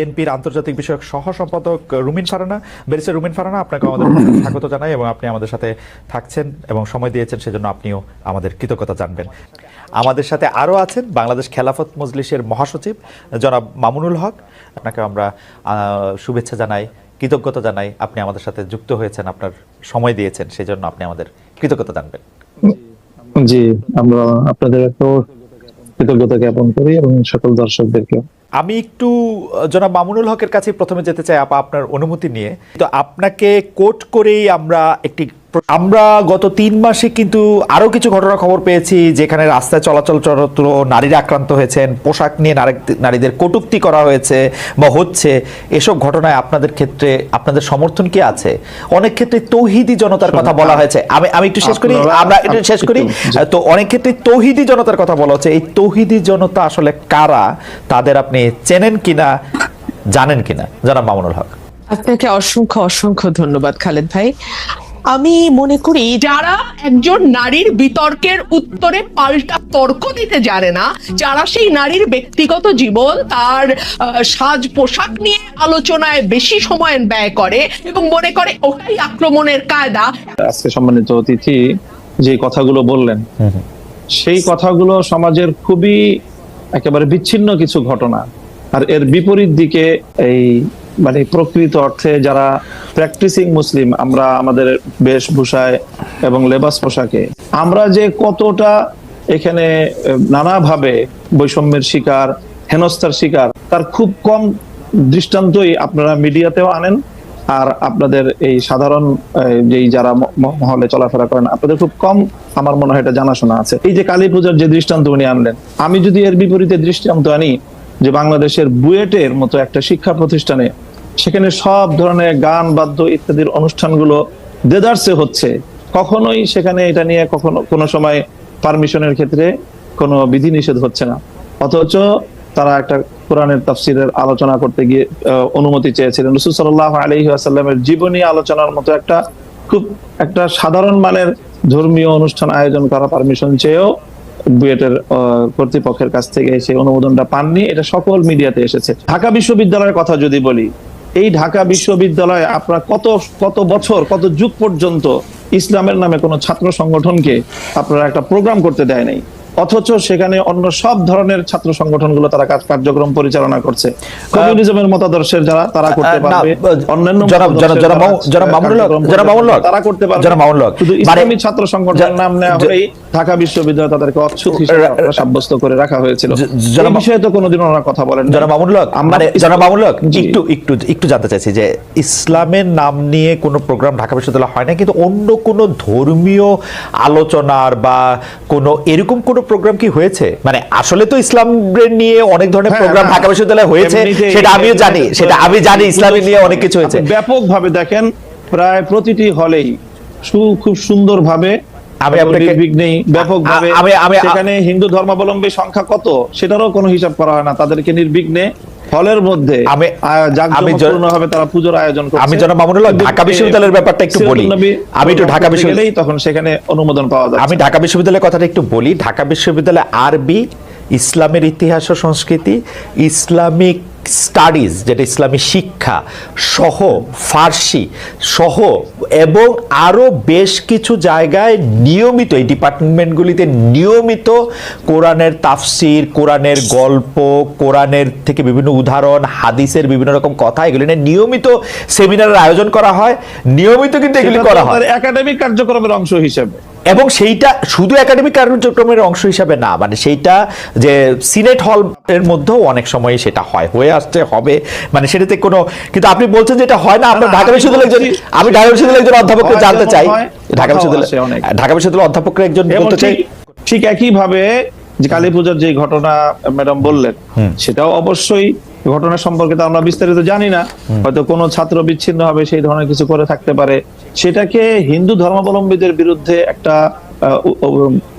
বিএনপির আন্তর্জাতিক বিষয়ক সহ সম্পাদক রুমিন ফারহানা, ব্যারিস্টার রুমিন ফারহানা, আপনাকে আমাদের স্বাগত জানাই এবং আপনি আমাদের সাথে থাকছেন এবং সময় দিয়েছেন, সেজন্য আপনিও আমাদের কৃতজ্ঞতা জানবেন। আমাদের সাথে আরও আছেন বাংলাদেশ খেলাফত মজলিসের মহাসচিব জনাব মামুনুল হক। আপনাকে আমরা শুভেচ্ছা জানাই, কৃতজ্ঞতা জানাই, আপনি আমাদের সাথে যুক্ত হয়েছেন, আপনার সময় দিয়েছেন, সেজন্য আপনি আমাদের কৃতজ্ঞতা জানবেন। জি, আমরা আপনাদের কৃতজ্ঞতা জ্ঞাপন করি এবং সকল দর্শকদেরকে। আমি একটু জনাব মামুনুল হকের কাছে প্রথমে যেতে চাই আপনার অনুমতি নিয়ে। তো আপনাকে কোট করেই আমরা গত 3 মাসে কিন্তু আরো কিছু ঘটনার খবর পেয়েছি, যেখানে রাস্তায় চলাচলরত নারীরা আক্রান্ত হয়েছেন, পোশাক নিয়ে নারীদের কটূক্তি করা হয়েছে বা হচ্ছে। এসব ঘটনায় আপনাদের ক্ষেত্রে আপনাদের সমর্থন কি আছে? অনেক ক্ষেত্রে তৌহিদি জনতার কথা বলা হয়েছে। আমি একটু শেষ করি, আমরা একটু শেষ করি। তো অনেক ক্ষেত্রে তৌহিদি জনতার কথা বলা হচ্ছে। এই তৌহিদি জনতা আসলে কারা? তাদের আপনি চেনেন কিনা, জানেন কিনা? জনাব মামুনুল হক। আপনাকে অসংখ্য অসংখ্য ধন্যবাদ খালেদ ভাই। আমি মনে করি যারা একজন নারীর বিতর্কের উত্তরে পাল্টা তর্ক দিতে জানে না, যারা সেই নারীর ব্যক্তিগত জীবন, তার সাজ পোশাক নিয়ে আলোচনায় বেশি সময় ব্যয় করে এবং মনে করে ওটাই আক্রমণের কায়দা। আজকে সম্মানিত অতিথি যে কথাগুলো বললেন, সেই কথাগুলো সমাজের খুবই একেবারে বিচ্ছিন্ন কিছু ঘটনা। আর এর বিপরীত দিকে এই মানে প্রকৃত অর্থে যারা প্র্যাকটিসিং মুসলিম, আমরা আমাদের বেশভূষায় এবং লেবাস পোশাকে আমরা যে কতটা এখানে নানাভাবে বৈষম্যের শিকার, হেনস্থার শিকার, তার খুব কম দৃষ্টান্তই আপনারা মিডিয়াতেও আনেন। আর আপনাদের এই সাধারণ যেই যারা মহলে চলাফেরা করেন, আপনাদের খুব কম আমার মনে হয় এটা জানাশোনা আছে। এই যে কালী পূজার যে দৃষ্টান্ত উনি আনলেন, আমি যদি এর বিপরীতে দৃষ্টান্ত আনি যে বাংলাদেশের বুয়েটের মতো একটা শিক্ষা প্রতিষ্ঠানে, সেখানে সব ধরনের গান বাদ্য ইত্যাদির অনুষ্ঠানগুলো দেদারসে হচ্ছে, কখনোই সেখানে এটা নিয়ে কোনো সময় পারমিশনের ক্ষেত্রে কোনো বিধিনিষেধ হচ্ছে না, অথচ তারা একটা কোরআনের তাফসিরের আলোচনা করতে গিয়ে অনুমতি চেয়েছিলেন। রাসূল সাল্লাল্লাহু আলাইহি ওয়াসাল্লামের জীবনী আলোচনার মতো একটা সাধারণ মানের ধর্মীয় অনুষ্ঠান আয়োজন করা পারমিশন চেয়েও বুয়েটের কর্তৃপক্ষের কাছ থেকে সেই অনুমোদনটা পাননি। এটা সকল মিডিয়াতে এসেছে। ঢাকা বিশ্ববিদ্যালয়ের কথা যদি বলি, এই ঢাকা বিশ্ববিদ্যালয়ে আপনারা কত বছর, কত যুগ পর্যন্ত ইসলামের নামে কোনো ছাত্র সংগঠনকে আপনারা একটা প্রোগ্রাম করতে দেয় নাই, অথচ সেখানে অন্য সব ধরনের ছাত্র সংগঠনগুলো তারা কার্যক্রম পরিচালনা করছে। কমিউনিজমের মতাদর্শের যারা, তারা করতে পারবে, অন্যান্য তারা করতে পারবে। শুধু ইসলামী ছাত্র সংগঠনের নাম নেওয়া হলেই ঢাকা বিশ্ববিদ্যালয় তাদেরকে অচ্ছুত হিসেবে সাব্যস্ত করে রাখা হয়েছিল। এই বিষয়ে তো কোনোদিন ওনারা কথা বলেন। জনাব মামুনুল হক, একটু জানতে চাইছি যে ইসলামের নাম নিয়ে কোনো প্রোগ্রাম ঢাকা বিশ্ববিদ্যালয় হয় না, কিন্তু অন্য কোনো ধর্মীয় আলোচনার বা কোনো এরকম কোনো প্রোগ্রাম কি হয়েছে? মানে আসলে তো ইসলাম নিয়ে অনেক ধরনের প্রোগ্রাম ঢাকা বিশ্ববিদ্যালয়ে হয়েছে, সেটা আমিও জানি, ইসলাম নিয়ে অনেক কিছু হয়েছে। ব্যাপকভাবে দেখেন, প্রায় প্রতিটি হলেই খুব সুন্দরভাবে সেখানে হিন্দু ধর্মাবলম্বী সংখ্যা কত সেটারও কোনো হিসাব করা হয় না। তাদেরকে নির্বিঘ্নে হলের মধ্যে জাঁকজমকপূর্ণভাবে তারা পূজার আয়োজন করছে। আমি জনাব মামুনুল হক ঢাকা বিশ্ববিদ্যালয়ের ব্যাপারটা একটু বলি। আমি একটু ঢাকা বিশ্ববিদ্যালয়, তখন সেখানে অনুমোদন পাওয়া যায়। আমি ঢাকা বিশ্ববিদ্যালয়ের কথাটা একটু বলি। ঢাকা বিশ্ববিদ্যালয়ে আরবি, ইসলামের ইতিহাস ও সংস্কৃতি, ইসলামিক স্টাডিজ যেটা ইসলামী শিক্ষা সহ, ফার্সি সহ এবং আরো বেশ কিছু জায়গায় নিয়মিত এই ডিপার্টমেন্টগুলিতে নিয়মিত কোরআনের তাফসির, কোরআনের গল্প, কোরআনের থেকে বিভিন্ন উদাহরণ, হাদিসের বিভিন্ন রকম কথা, এগুলি নিয়ে নিয়মিত সেমিনারের আয়োজন করা হয়। নিয়মিত কিন্তু এগুলি করা হয় একাডেমিক কার্যক্রমের অংশ হিসেবে। এবং সেইটা শুধু একাডেমিক কার্যক্রমের অংশ হিসাবে না, মানে সেইটা যে সিনেট হল এর মধ্যেও অনেক সময় সেটা হয়ে আসতে হবে, মানে সেটাতে কোনো, কিন্তু আপনি বলছেন যে এটা হয় না। আপনার ঢাকা বিশ্ববিদ্যালয়ের আমি ঢাকা বিশ্ববিদ্যালয়ের একজন অধ্যাপককে জানতে চাই, ঢাকা বিশ্ববিদ্যালয়ের অধ্যাপকের একজন বলতে চাই, ঠিক একই ভাবে যে কালী পূজার যে ঘটনা ম্যাডাম বললেন, সেটাও অবশ্যই ঘটনা সম্পর্কে তো আমরা বিস্তারিত জানি না, হয়তো কোনো ছাত্র বিচ্ছিন্ন হবে সেই ধরনের কিছু করে থাকতে পারে। সেটাকে হিন্দু ধর্মাবলম্বীদের বিরুদ্ধে একটা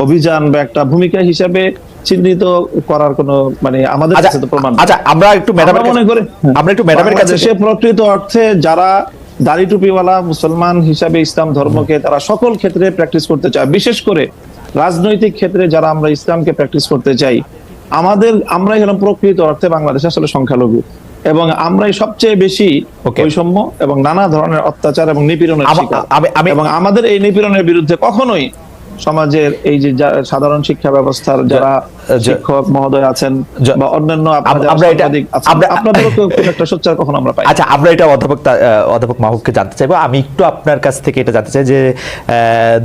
অভিযান বা একটা ভূমিকা হিসাবে চিহ্নিত করার কোনো মানে আমাদের কাছে তো প্রমাণ। আচ্ছা, আমরা একটু ম্যাডামের কাছে, সে প্রকৃত অর্থে যারা দাড়ি টুপিওয়ালা মুসলমান হিসাবে ইসলাম ধর্মকে তারা সকল ক্ষেত্রে প্র্যাকটিস করতে চায়, বিশেষ করে রাজনৈতিক ক্ষেত্রে যারা আমরা ইসলামকে প্র্যাকটিস করতে চাই, আমরাই হলাম প্রকৃত অর্থে বাংলাদেশে আসলে সংখ্যালঘু। এবং আমরাই সবচেয়ে বেশি বৈষম্য এবং নানা ধরনের অত্যাচার এবং নিপীড়নের শিকার। এবং আমাদের এই নিপীড়নের বিরুদ্ধে কখনোই সমাজের এই যে সাধারণ শিক্ষা ব্যবস্থার যারা শিক্ষক মহোদয় আছেন বা অন্যান্য আপনাদেরও একটা সোচ্চার কখনো আমরা পাই। আচ্ছা, আমরা এটা অধ্যাপক মাহবুবকে জানতে চাইবো। আমি একটু আপনার কাছ থেকে এটা জানতে চাই যে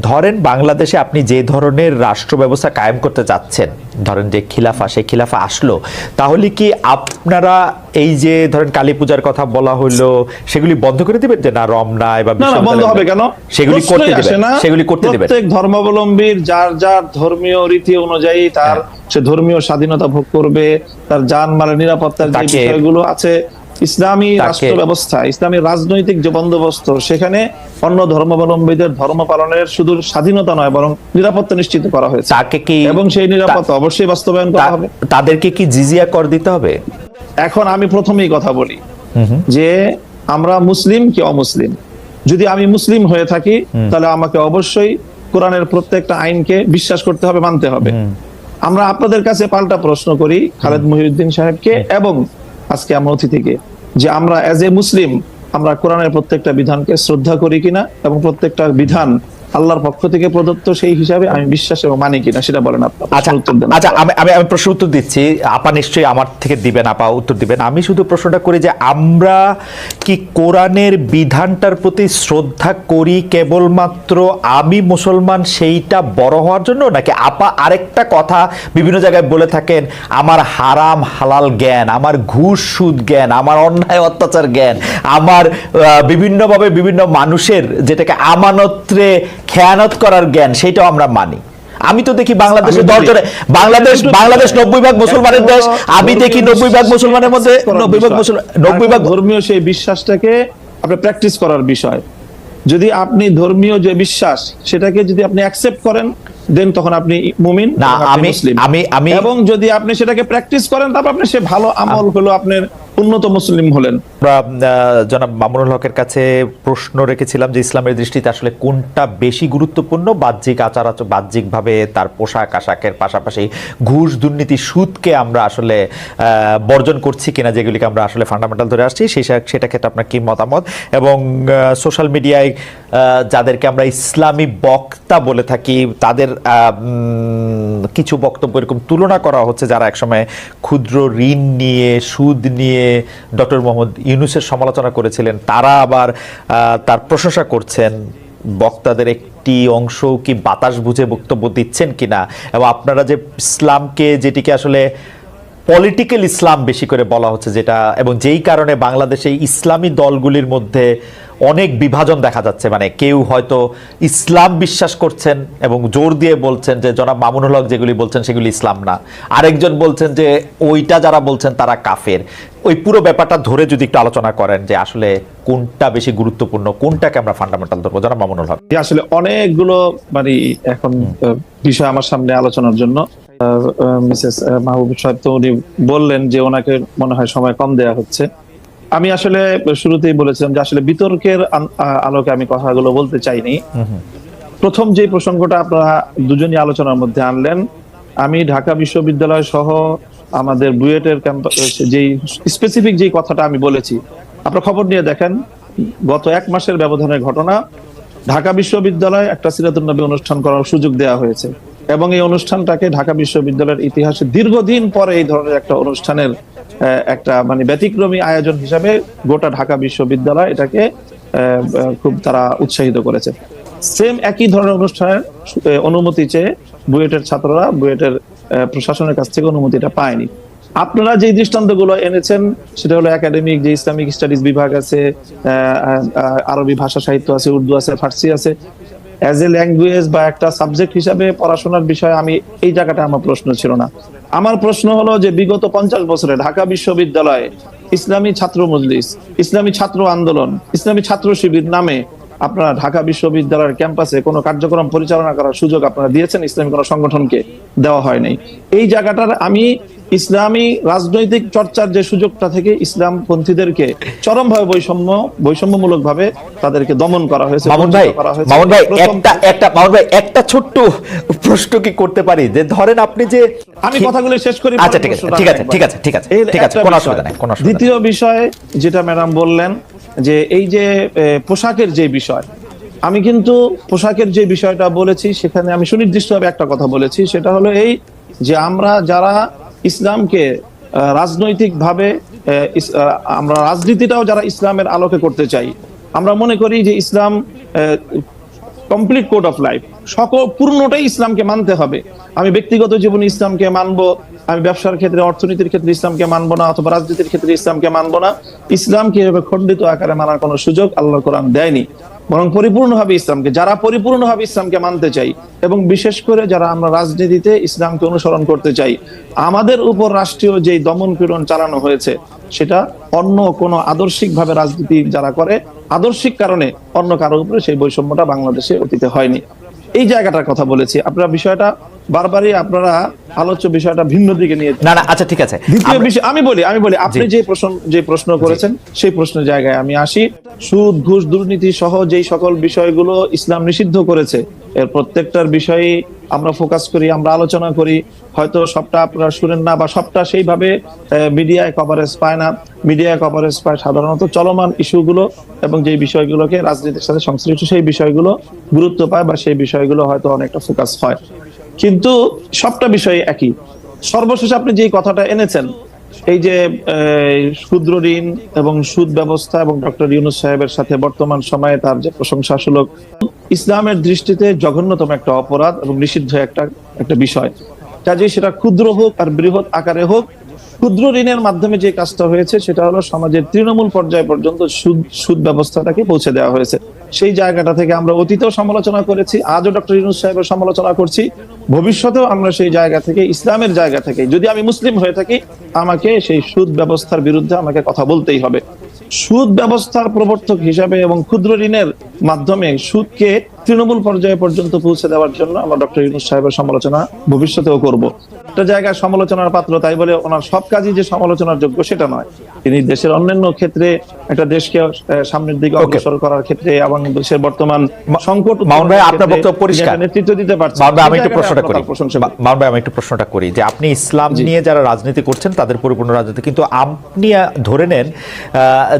ধরেন বাংলাদেশে আপনি যে ধরনের রাষ্ট্র ব্যবস্থা কায়েম করতে যাচ্ছেন, ধরেন যে খিলাফা, সেই খিলাফা আসলো, তাহলে কি আপনারা এই যে ধরেন কালী পূজার কথা বলা হলো সেগুলি বন্ধ করে দিবেন? যে না, রমনায় বা বন্ধ হবে কেন, সেগুলি করতে দিবেন? সেগুলি করতে দিবেন। প্রত্যেক ধর্মাবলম্বীর যার যার ধর্মীয় রীতি অনুযায়ী তার সে ধর্মীয় স্বাধীনতা ভোগ করবে, তার জানমালের নিরাপত্তার যে বিষয়গুলো আছে, ইসলামী রাষ্ট্র ব্যবস্থা, ইসলামী রাজনৈতিক যে বন্দোবস্ত, সেখানে অন্য ধর্মাবলম্বীদের ধর্ম পালনের শুধু স্বাধীনতা নয় বরং নিরাপত্তা নিশ্চিত করা হয়েছে। এবং সেই নিরাপত্তা অবশ্যই বাস্তবায়ন করা হবে। তাদেরকে কি জিজিয়া কর দিতে হবে? এখন আমি প্রথমেই কথা বলি যে আমরা মুসলিম কি অমুসলিম। যদি আমি মুসলিম হয়ে থাকি তাহলে আমাকে অবশ্যই কোরআনের প্রত্যেকটা আইনকে বিশ্বাস করতে হবে, মানতে হবে। আমরা আপনাদের কাছে পাল্টা প্রশ্ন করি, খালেদ মহিউদ্দিন সাহেবকে এবং আজকে আমার অতিথিকে, যে আমরা এজ এ মুসলিম আমরা কোরআনের প্রত্যেকটা বিধানকে শ্রদ্ধা করি কিনা এবং প্রত্যেকটা বিধান আল্লাহর পক্ষ থেকে প্রদত্ত সেই হিসাবে আমি বিশ্বাস এবং মানি কিনা, সেটা বলেন আপনি। আচ্ছা, আমি প্রশ্ন উত্তর দিচ্ছি, আপা নিশ্চয়ই আমার থেকে দিবেন, আপা উত্তর দিবেন। আমি শুধু প্রশ্নটা করি যে আমরা কি কোরআনের বিধানটার প্রতি শ্রদ্ধা করি কেবলমাত্র আমি মুসলমান সেইটা বড় হওয়ার জন্য, নাকি আপা আরেকটা কথা বিভিন্ন জায়গায় বলে থাকেন, আমার হারাম হালাল জ্ঞান, আমার ঘুষ সুদ জ্ঞান, আমার অন্যায় অত্যাচার জ্ঞান, আমার বিভিন্নভাবে বিভিন্ন মানুষের যেটাকে আমানত্রে খেয়ানত করার জ্ঞান, সেটাও আমরা মানি। আমি তো দেখি বাংলাদেশে বাংলাদেশ 90 ভাগ মুসলমানের দেশ। আমি দেখি 90 ভাগ মুসলমানের মধ্যে 90 ভাগ ধর্মীয় সেই বিশ্বাসটাকে আপনি প্র্যাকটিস করার বিষয়। যদি আপনি ধর্মীয় যে বিশ্বাস সেটাকে যদি আপনি অ্যাকসেপ্ট করেন, দেন তখন আপনি মুমিন না, আমি এবং যদি আপনি সেটাকে প্র্যাকটিস করেন তারপর আপনি সে ভালো আমল হলো আপনার উন্নত মুসলিম হলেন। জনাব মামুনুল হকের কাছে প্রশ্ন রেখেছিলাম যে ইসলামের দৃষ্টিতে আসলে কোনটা বেশি গুরুত্বপূর্ণ, বাহ্যিক বাহ্যিকভাবে তার পোশাক আশাকের পাশাপাশি ঘুষ দুর্নীতি সুদকে আমরা আসলে বর্জন করছি কিনা, যেগুলিকে আমরা আসলে ফান্ডামেন্টাল ধরে আসছি, সেটা ক্ষেত্রে আপনার কি মতামত। এবং সোশ্যাল মিডিয়ায় যাদেরকে আমরা ইসলামী বক্তা বলে থাকি তাদের কিছু বক্তব্য এরকম তুলনা করা হচ্ছে, যারা একসময় ক্ষুদ্র ঋণ নিয়ে সুদ নিয়ে ডক্টর মোহাম্মদ ইউনূসের সমালোচনা করেছিলেন, তারা আবার তার প্রশংসা করছেন। বক্তাদের একটি অংশ কি বাতাস বুঝে বক্তব্য দিচ্ছেন কিনা, এবং আপনারা যে ইসলামকে, যেটিকে আসলে পলিটিক্যাল ইসলাম বেশি করে বলা হচ্ছে, যেটা এবং যেই কারণে বাংলাদেশে ইসলামী দলগুলির মধ্যে অনেক বিভাজন দেখা যাচ্ছে, মানে কেউ হয়তো ইসলাম বিশ্বাস করছেন এবং জোর দিয়ে বলছেন যে জনাব মামুনুল হক যেগুলি বলছেন সেগুলি ইসলাম না, আরেকজন বলছেন যে ওইটা যারা বলছেন তারা কাফের। ওই পুরো ব্যাপারটা ধরে যদি একটু আলোচনা করেন যে আসলে কোনটা বেশি গুরুত্বপূর্ণ, কোনটাকে আমরা ফান্ডামেন্টাল ধরবো, জনাব মামুনুল হক। আসলে অনেকগুলো মানে এখন বিষয় আমার সামনে আলোচনার জন্য মিসেস মাহবুব সাহেব তো উনি বললেন যে ওনাকে মনে হয় সময় কম দেয়া হচ্ছে। আমি আসলে শুরুতেই বলেছিলাম যে আসলে বিতর্কের আলোকে আমি কথাগুলো বলতে চাইনি। প্রথম যে প্রসঙ্গটা আপনারা দুজনই আলোচনার মধ্যে আনলেন, আমি ঢাকা বিশ্ববিদ্যালয় সহ আমাদের বুয়েটের ক্যাম্পাস যেই স্পেসিফিক যেই কথাটা আমি বলেছি, আপনারা খবর নিয়ে দেখেন, গত 1 মাসের ব্যবধানের ঘটনা। ঢাকা বিশ্ববিদ্যালয়ে একটা সিরাতুন নবী অনুষ্ঠান করার সুযোগ দেওয়া হয়েছে এবং এই অনুষ্ঠানটাকে ঢাকা বিশ্ববিদ্যালয়ের ইতিহাসে দীর্ঘদিন পরে এই ধরনের একটা অনুষ্ঠানের একটা মানে ব্যতিক্রমী আয়োজন হিসাবে গোটা ঢাকা বিশ্ববিদ্যালয় এটাকে খুব তারা উৎসাহিত করেছে। সেম একই ধরনের অনুষ্ঠানের অনুমতি চেয়ে বুয়েটের ছাত্ররা বুয়েটের প্রশাসনের কাছ থেকে অনুমতিটা পায়নি। আপনারা যে দৃষ্টান্তগুলো এনেছেন সেটা হলো একাডেমিক যে ইসলামিক স্টাডিজ বিভাগ আছে, আরবি ভাষা সাহিত্য আছে, উর্দু আছে, ফার্সি আছে, অ্যাজ এ ল্যাঙ্গুয়েজ বা একটা সাবজেক্ট হিসাবে পড়াশোনার বিষয়ে আমি এই জায়গাটা আমার প্রশ্ন ছিল না। আমার প্রশ্ন হলো যে বিগত 50 বছরে ঢাকা বিশ্ববিদ্যালয়ে ইসলামী ছাত্র মজলিস, ইসলামী ছাত্র আন্দোলন, ইসলামী ছাত্র শিবির নামে আপনারা ঢাকা বিশ্ববিদ্যালয়ের ক্যাম্পাসে কোনো কার্যক্রম পরিচালনা করার সুযোগ আপনারা দিয়েছেন? ইসলামী কোনো সংগঠনকে দেওয়া হয় নাই। এই জায়গাটার আমি ইসলামী রাজনৈতিক চর্চার যে সুযোগটা থেকে ইসলামপন্থীদেরকে চরমভাবে বৈষম্যমূলক ভাবে তাদেরকে দমন করা হয়েছে, মামুন ভাই, করা হয়েছে। মামুন ভাই প্রথম- মামুন ভাই একটা ছোট্ট প্রশ্ন কি করতে পারি, যে ধরেন আপনি যে আমি কথাগুলো শেষ করি। আচ্ছা ঠিক আছে ঠিক আছে ঠিক আছে ঠিক আছে এই ঠিক আছে, একটা কোনো বিষয়। অসুবিধা নাই, কোনো অসুবিধা নাই। দ্বিতীয় বিষয় যেটা ম্যাডাম বললেন যে এই যে পোশাকের যে বিষয়, আমি কিন্তু পোশাকের যে বিষয়টা বলেছি সেখানে আমি সুনির্দিষ্টভাবে একটা কথা বলেছি, সেটা হলো এই যে আমরা যারা ইসলামকে রাজনৈতিকভাবে আমরা রাজনীতিটাও যারা ইসলামের আলোকে করতে চাই, আমরা মনে করি যে ইসলাম কমপ্লিট কোড অফ লাইফ, সকল পূর্ণটাই ইসলামকে মানতে হবে। আমি ব্যক্তিগত জীবনে ইসলামকে মানবো, আমি ব্যবসার ক্ষেত্রে অর্থনীতির ক্ষেত্রে ইসলামকে মানবো না, অথবা রাজনীতির ক্ষেত্রে ইসলামকে মানবো না। ইসলামকে এভাবে খণ্ডিত আকারে মানার কোনো সুযোগ আল্লাহর কোরআন দেয়নি, বরং পরিপূর্ণভাবে ইসলামকে, যারা পরিপূর্ণভাবে ইসলামকে মানতে চাই এবং বিশেষ করে যারা আমরা রাজনীতিতে ইসলামকে অনুসরণ করতে চাই, আমাদের উপর রাষ্ট্রীয় যে দমন পীড়ন চালানো হয়েছে সেটা অন্য কোনো আদর্শিকভাবে রাজনীতি যারা করে, আদর্শিক কারণে অন্য কারোর উপরে সেই বৈষম্যটা বাংলাদেশে অতীতে হয়নি। এই জায়গাটার কথা বলেছি। আপনারা বিষয়টা বারবারই আপনারা আলোচ্য বিষয়টা ভিন্ন দিকে নিয়ে। না না আচ্ছা ঠিক আছে, দ্বিতীয় বিষয় আমি বলি আপনি যে প্রশ্ন করেছেন সেই প্রশ্নের জায়গায় আমি আসি। সুদ, ঘুষ, দুর্নীতি সহ যেই সকল বিষয়গুলো ইসলাম নিষিদ্ধ করেছে, এর প্রত্যেকটার বিষয়ে আমরা ফোকাস করি, আমরা আলোচনা করি। হয়তো সবটা আপনারা শুনেন না বা সবটা সেইভাবে মিডিয়ায় কভারেজ পায় না। মিডিয়ায় কভারেজ পায় সাধারণত চলমান ইস্যুগুলো এবং যে বিষয়গুলোকে রাজনীতির সাথে সংশ্লিষ্ট সেই বিষয়গুলো গুরুত্ব পায় বা সেই বিষয়গুলো হয়তো অনেকটা ফোকাস হয়, কিন্তু সবটা বিষয় একই। সর্বশেষ আপনি যে কথাটা এনেছেন, এই যে ক্ষুদ্র ঋণ এবং সুদ ব্যবস্থা এবং ডক্টর ইউনূস সাহেবের সাথে বর্তমান সময়ে তার যে প্রশংসাসূলক, ইসলামের দৃষ্টিতে জঘন্যতম একটা অপরাধ এবং নিষিদ্ধ একটা বিষয়। কাজেই সেটা ক্ষুদ্র হোক আর বৃহৎ আকারে হোক, ক্ষুদ্র ঋণের মাধ্যমে যে কাজটা হয়েছে সেটা হলো সমাজের তৃণমূল পর্যায় পর্যন্ত সুদ ব্যবস্থাটাকে পৌঁছে দেওয়া হয়েছে। সেই জায়গাটা থেকে আমরা অতীতেও সমালোচনা করেছি, আজও ডক্টর ইউনূস সাহেবের সমালোচনা করছি, ভবিষ্যতেও আমরা সেই জায়গা থেকে, ইসলামের জায়গা থেকে, যদি আমি মুসলিম হয়ে থাকি, আমাকে সেই সুদ ব্যবস্থার বিরুদ্ধে আমাকে কথা বলতেই হবে। সুদ ব্যবস্থার প্রবর্তক হিসাবে এবং ক্ষুদ্র ঋণের মাধ্যমে সুদকে তৃণমূল পর্যায়ে পর্যন্ত পৌঁছে দেওয়ার জন্য আমরা ডক্টর ইউনূস সাহেবের সমালোচনা ভবিষ্যতেও করব। একটা জায়গায় সমালোচনার পাত্র, তাই বলে ওনার সব কাজই যে সমালোচনার যোগ্য সেটা নয়। তিনি দেশের অন্যান্য ক্ষেত্রে একটা দেশকে সামনের দিকে অগ্রসর করার ক্ষেত্রে এবং দেশের বর্তমান সংকট, মামুন ভাই আপনার বক্তব্য পরিষ্কার, নেতৃত্ব দিতে পারছেন। মামুন ভাই আমি একটু প্রশ্নটা করি যে আপনি ইসলাম নিয়ে যারা রাজনীতি করছেন তাদের পরিপূর্ণ রাজনীতি, কিন্তু আপনি ধরে নেন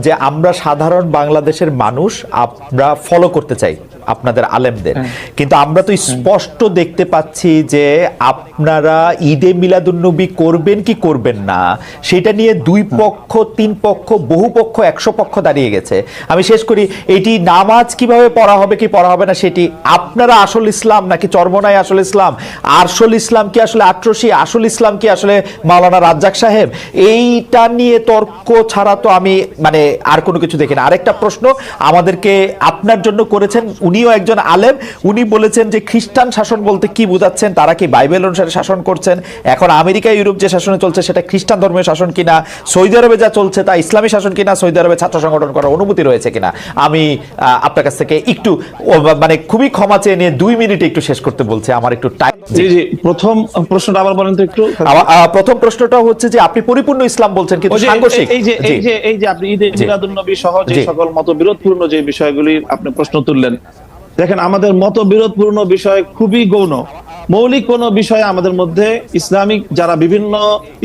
যে আমরা সাধারণ বাংলাদেশের মানুষ আমরা ফলো করতে চাই আপনাদের আলেমদের, কিন্তু আমরা তো স্পষ্ট দেখতে পাচ্ছি যে আপনারা ঈদে মিলাদুন্নবী করবেন কি করবেন না সেটা নিয়ে দুই পক্ষ, তিন পক্ষ, বহু পক্ষ, 100 পক্ষ দাঁড়িয়ে গেছে। আমি শেষ করি, এটি নামাজ কিভাবে পড়া হবে কি পড়া হবে না সেটি আপনারা আসল ইসলাম নাকি চরমনাই আসল ইসলাম, আসল ইসলাম কি আসলে আটরশি, আসল ইসলাম কি আসলে মাওলানা রাজ্জাক সাহেব, এইটা নিয়ে তর্ক ছাড়া তো আমি মানে আর কোনো কিছু দেখি না। আরেকটা প্রশ্ন আমাদেরকে আপনার জন্য করেছেন, উনিও একজন আলেম, উনি বলেছেন যে খ্রিস্টান শাসন বলতে কি বোঝাচ্ছেন, তারা কি বাইবেল অনুসারে শাসন করছেন, এখন আমেরিকা ইউরোপ যে শাসনে চলছে সেটা খ্রিস্টান ধর্মীয় শাসন কিনা, সৌদি আরবে যা চলছে তা ইসলামী শাসন কিনা, সৌদি আরবে ছাত্র সংগঠন করার অনুমতি রয়েছে কিনা। আমি আপনার কাছ থেকে একটু মানে খুবই ক্ষমা চেয়ে নিয়ে 2 মিনিটে একটু শেষ করতে বলছে, আমার একটু টাইম। জি জি, প্রথম প্রশ্নটা আবার বলেন তো একটু। প্রথম প্রশ্নটা হচ্ছে যে আপনি পরিপূর্ণ ইসলাম বলছেন কিন্তু সাংঘর্ষিক, এই যে আপনি ঈদে মিলাদুন্নবী সহ যে সকল মতবিরোধপূর্ণ যে বিষয়গুলি আপনি প্রশ্ন তুললেন, দেখেন আমাদের মতবিরোধপূর্ণ বিষয় খুবই গৌণ। মৌলিক কোন বিষয়ে আমাদের মধ্যে ইসলামিক যারা বিভিন্ন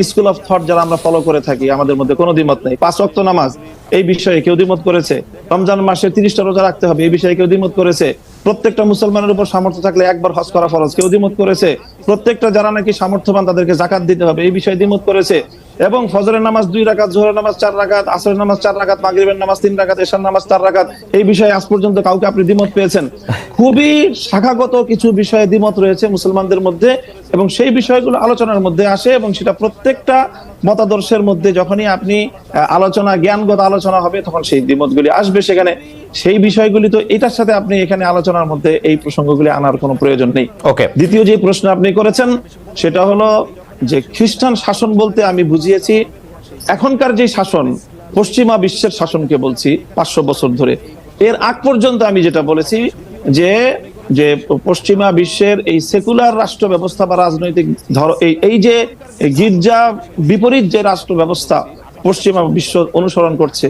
স্কুল অফ থট যারা আমরা ফলো করে থাকি, আমাদের মধ্যে কোনো দ্বিমত নেই। 5 ওয়াক্ত নামাজ এই বিষয়ে কেউ দ্বিমত করেছে, রমজান মাসে 30টা রোজা রাখতে হবে এই বিষয়ে কেউ দ্বিমত করেছে, প্রত্যেকটা মুসলমানের উপর সামর্থ্য থাকলে একবার হজ করা ফরজ কেউ দ্বিমত করেছে, প্রত্যেকটা যারা নাকি সামর্থ্যবান তাদেরকে যাকাত দিতে হবে এই বিষয়ে দ্বিমত করেছে, এবং ফজরের নামাজ 2 রাকাত, জোহরের নামাজ 4 রাকাত, আসরের নামাজ 4 রাকাত, মাগরিবের নামাজ 3 রাকাত, এশার নামাজ 4 রাকাত, এই বিষয়ে আজ পর্যন্ত কাউকে আপনি দ্বিমত পেয়েছেন? খুবই শাখাগত কিছু বিষয়ে দ্বিমত রয়েছে মুসলমানদের মধ্যে এবং সেই বিষয়গুলো আলোচনার মধ্যে আসে এবং সেটা প্রত্যেকটা মতাদর্শের মধ্যে যখনই আপনি আলোচনা, জ্ঞানগত আলোচনা হবে তখন সেই দ্বিমতগুলি আসবে সেখানে। সেই বিষয়গুলি তো এটার সাথে আপনি এখানে আলোচনার মধ্যে এই প্রসঙ্গগুলি আনার কোনো প্রয়োজন নেই। ওকে, দ্বিতীয় যে প্রশ্ন আপনি করেছেন সেটা হলো যে খ্রিস্টান শাসন বলতে আমি বুঝিয়েছি এখনকার যে শাসন, পশ্চিমা বিশ্বের শাসনকে বলছি 500 বছর ধরে। এর আগ পর্যন্ত আমি যেটা বলেছি যে যে পশ্চিমা বিশ্বের এই সেকুলার রাষ্ট্র ব্যবস্থা বা রাজনৈতিক এই যে গির্জা বিপরীত যে রাষ্ট্র ব্যবস্থা পশ্চিমা বিশ্ব অনুসরণ করছে,